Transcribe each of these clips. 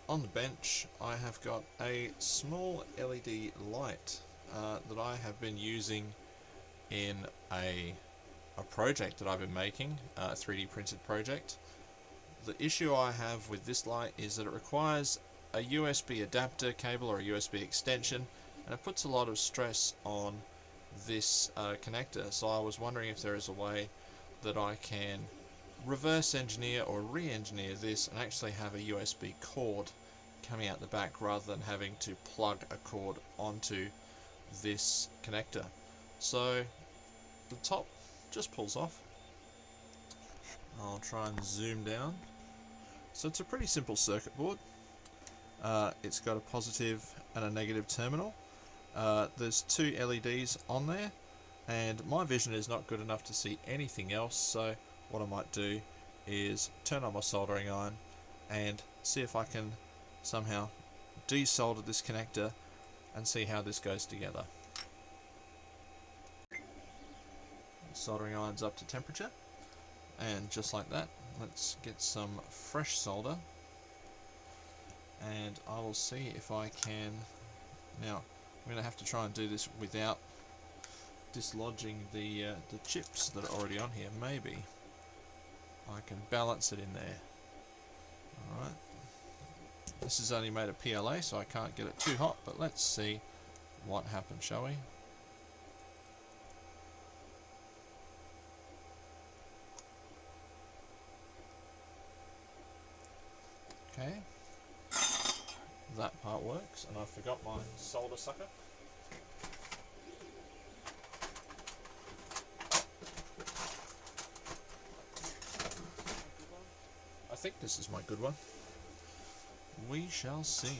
on the bench I have got a small LED light that I have been using in a project that I've been making, a 3D printed project. The issue I have with this light is that it requires a USB adapter cable or a USB extension, and it puts a lot of stress on this connector. So I was wondering if there is a way that I can reverse engineer or re-engineer this and actually have a USB cord coming out the back rather than having to plug a cord onto this connector. So the top just pulls off. I'll try and zoom down. So it's a pretty simple circuit board. It's got a positive and a negative terminal. There's two LEDs on there, and my vision is not good enough to see anything else, so what I might do is turn on my soldering iron and see if I can somehow desolder this connector and see how this goes together. Soldering iron's up to temperature, and just like that, let's get some fresh solder, and I will see if I can. Now I'm going to have to try and do this without dislodging the chips that are already on here. Maybe I can balance it in there. Alright, this is only made of PLA, so I can't get it too hot, but let's see what happens, shall we? Okay, that part works, and I forgot my solder sucker. I think this is my good one. We shall see.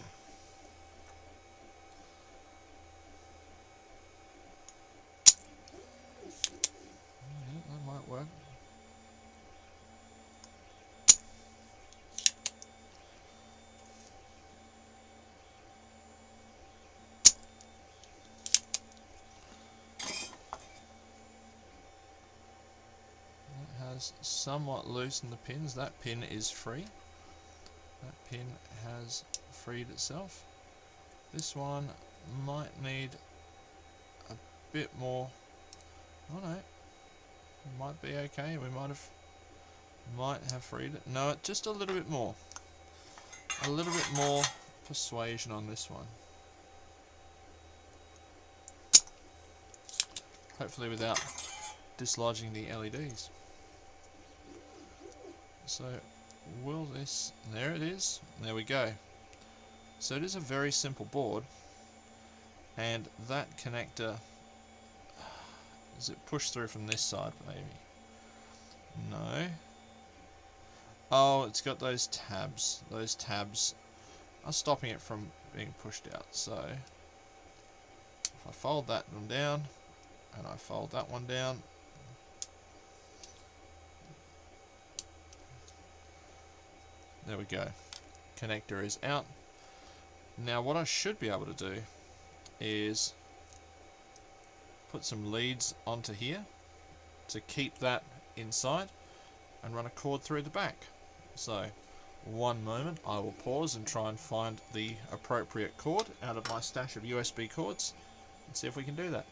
Yeah, that might work. Has somewhat loosened the pins. That pin is free. That pin has freed itself. This one might need a bit more. Oh no, it might be okay. We might have freed it. No, just a little bit more. A little bit more persuasion on this one. Hopefully without dislodging the LEDs. So will this, there it is, there we go. So it is a very simple board, and that connector, is it pushed through from this side maybe? No. Oh, it's got those tabs. Those tabs are stopping it from being pushed out. So if I fold that one down and I fold that one down, there we go. Connector is out. Now what I should be able to do is put some leads onto here to keep that inside and run a cord through the back. So one moment, I will pause and try and find the appropriate cord out of my stash of USB cords and see if we can do that.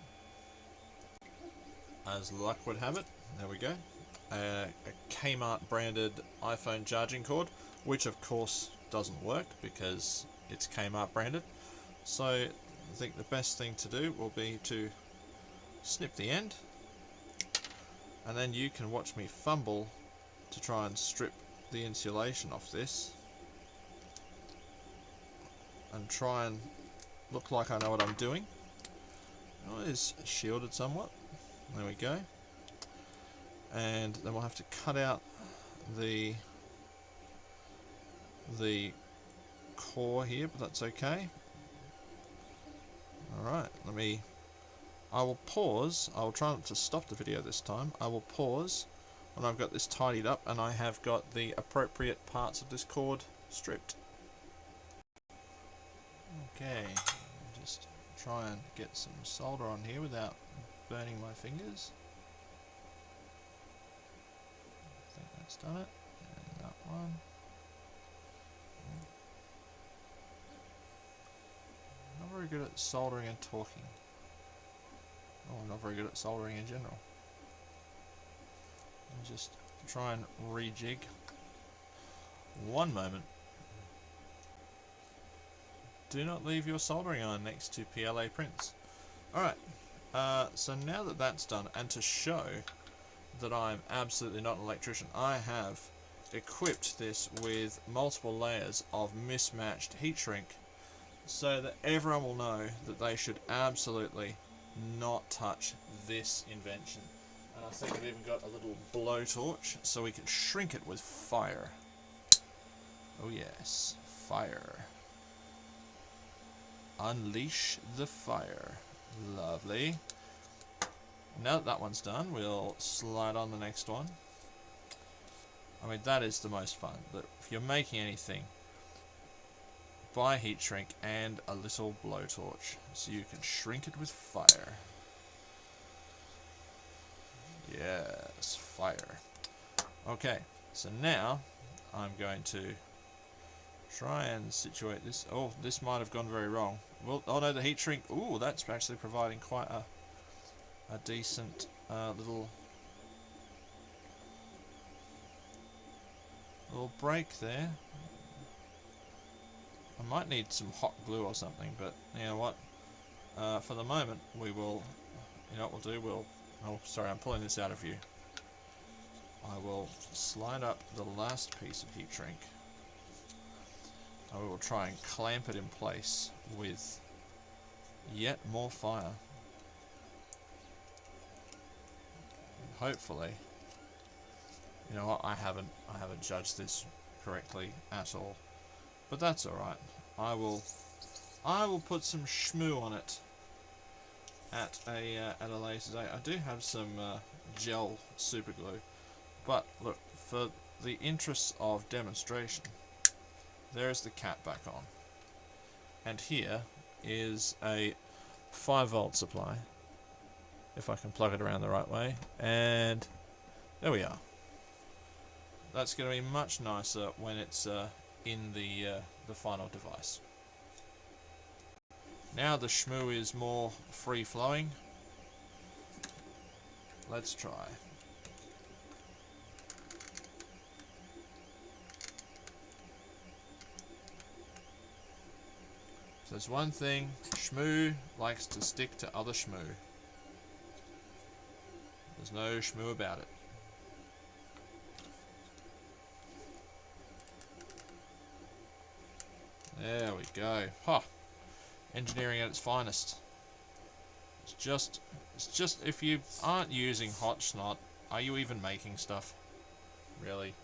As luck would have it, there we go. A Kmart branded iPhone charging cord, which of course doesn't work because it's Kmart branded. So I think the best thing to do will be to snip the end, and then you can watch me fumble to try and strip the insulation off this and try and look like I know what I'm doing. Oh, it is shielded somewhat. There we go. And then we'll have to cut out the core here, but that's okay. Alright, I will pause. I will try not to stop the video this time. I will pause when I've got this tidied up and I have got the appropriate parts of this cord stripped. Okay, just try and get some solder on here without burning my fingers. I think that's done it. And that one. good at soldering and talking. Oh, I'm not very good at soldering in general. Let me just try and rejig. One moment. Do not leave your soldering iron next to PLA prints. Alright, so now that that's done, and to show that I'm absolutely not an electrician, I have equipped this with multiple layers of mismatched heat shrink so that everyone will know that they should absolutely not touch this invention. And I think I've even got a little blowtorch so we can shrink it with fire. Oh yes, fire. Unleash the fire. Lovely. Now that that one's done, we'll slide on the next one. I mean, that is the most fun. But if you're making anything, buy heat shrink and a little blowtorch so you can shrink it with fire. Yes, fire. Okay, so now I'm going to try and situate this. Oh, this might have gone very wrong. Well, oh no, the heat shrink. Ooh, that's actually providing quite a decent little break there. I might need some hot glue or something, but you know what? For the moment, we will. You know what we'll do? We'll. Oh, sorry, I'm pulling this out of view. I will slide up the last piece of heat shrink. I will try and clamp it in place with yet more fire. And hopefully, you know what? I haven't judged this correctly at all, but that's all right. I will put some shmoo on it at a later date. I do have some gel super glue, but look, for the interests of demonstration, there's the cap back on, and here is a 5-volt supply, if I can plug it around the right way, and there we are. That's going to be much nicer when it's in the final device. Now the shmoo is more free flowing. Let's try. So there's one thing, shmoo likes to stick to other shmoo. There's no shmoo about it. There we go. Ha! Engineering at its finest. It's just if you aren't using hot snot, are you even making stuff? Really?